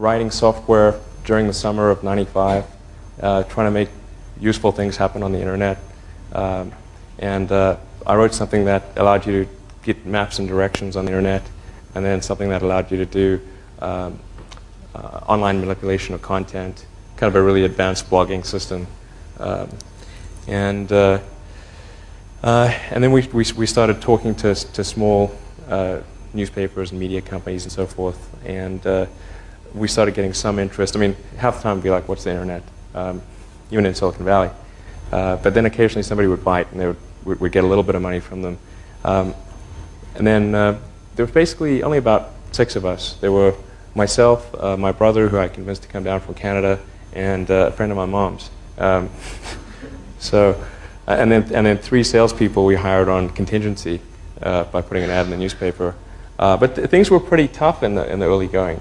writing software during the summer of '95, trying to make useful things happen on the internet. I wrote something that allowed you to get maps and directions on the internet, and then something that allowed you to do online manipulation of content, kind of a really advanced blogging system. And then we started talking to small newspapers and media companies and so forth, and we started getting some interest. I mean, half the time we'd be like, what's the internet? Even in Silicon Valley. But then occasionally somebody would bite, and we'd get a little bit of money from them. And then there were basically only about 6 of us. There were myself, my brother, who I convinced to come down from Canada, and a friend of my mom's. And then 3 salespeople we hired on contingency by putting an ad in the newspaper. But things were pretty tough in the early going.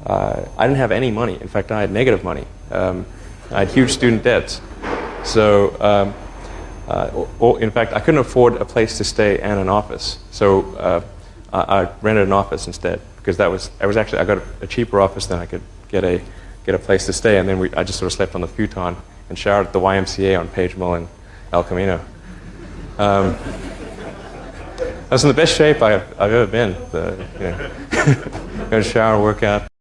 I didn't have any money. In fact, I had negative money. I had huge student debts. So, in fact, I couldn't afford a place to stay and an office. So I rented an office instead, because I got a cheaper office than I could get a place to stay. And then I just sort of slept on the futon and showered at the YMCA on Page Mill in El Camino. I was in the best shape I've ever been. Go to shower, work out.